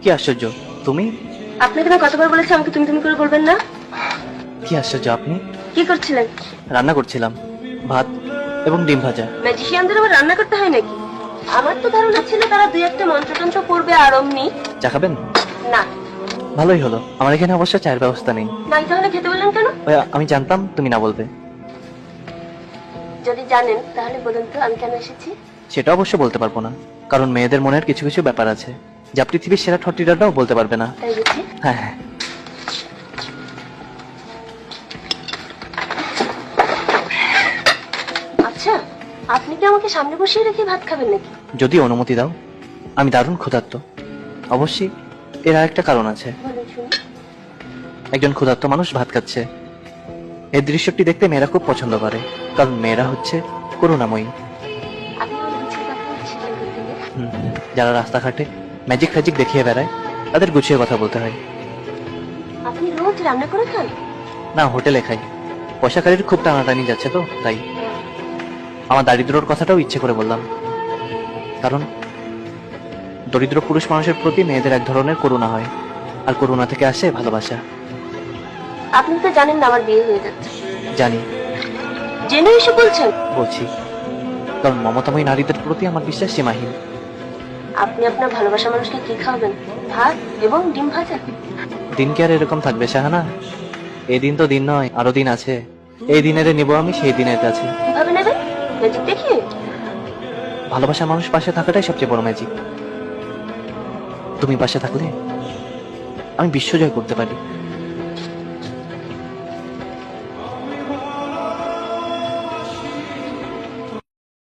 কি আশ্চর্য, তুমি? আপনাকে না কতবার বলেছি আমাকে তুমি তুমি করে বলবেন না। কি আশ্চর্য, আপনি? কি করছিলেন? রান্না করছিলাম, ভাত এবং ডিম ভাজা। ম্যাজিশিয়ানদের আবার রান্না করতে হয় নাকি? আমার তো ধারণা ছিল তারা দুই একটা মন্ত্রতন্ত্র পড়বে আর অমনি। চা খাবেন? না। ভালোই হলো, আমার এখানে অবশ্য চায়ের ব্যবস্থা নেই। নাই তাহলে খেতে বললেন কেন? ওই, আমি জানতাম তুমি না বলবে। যদি জানেন তাহলে বলুন তো আমি কেন এসেছি। সেটা অবশ্য বলতে পারবো না, কারণ মেয়েদের মনের কিছু কিছু ব্যাপার আছে যা পৃথিবীর সেরা ঠটিটাও বলতে পারবে না। তাই বুঝি? হ্যাঁ হ্যাঁ। আচ্ছা, আপনি কি আমাকে সামনে বসিয়ে রেখে ভাত খাবেন নাকি? যদি অনুমতি দাও, আমি দারুণ ক্ষুধার্ত। অবশ্যই এর আরেকটা কারণ আছে। বলুন শুনি। একজন ক্ষুধার্ত মানুষ ভাত খাচ্ছে, এই দৃশ্যটি দেখতে মেয়েরা খুব পছন্দ করে, কারণ মেয়েরা হচ্ছে করুণাময়ী। আপনি আমার বুঝিয়ে কথা বলছিলেন থেকে। যারা রাস্তাঘাটে ম্যাজিক ফ্যাজিক দেখিয়ে বেড়ায় তাদের গুছিয়ে কথা বলতে হয়। আপনি রোজ রান্না করে খান? না, হোটেলে খাই। পয়সাকারীর খুব টানাটানি যাচ্ছে তো তাই। আমার দারিদ্রর কথাটাও ইচ্ছে করে বললাম, কারণ দরিদ্র পুরুষ মানুষের প্রতি মেয়েদের এক ধরনের করুণা হয়, আর করুণা থেকে আসে ভালোবাসা। আপনি তো জানেন না আমার বিয়ে হয়ে যাচ্ছে। জানি, জেনে এসে বলছেন? বলছি, কারণ মমতাময়ী নারীদের প্রতি আমার বিশ্বাস সীমাহীন। আপনি আপনার ভালোবাসা মানুষকে কি খাওয়াবেন? ভাত এবং ডিম ভাজা? দিন কি আর এরকম থাকবে শাহানা? এই দিন তো দিন নয়, আরো দিন আছে। এই দিনের নিব আমি সেই দিনের কাছে। কিভাবে নেবেন? ম্যাজিক দেখিয়ে? ভালোবাসার মানুষ পাশে থাকাটাই সবচেয়ে বড় ম্যাজিক। তুমি পাশে থাকলে আমি বিশ্বজয় করতে পারি।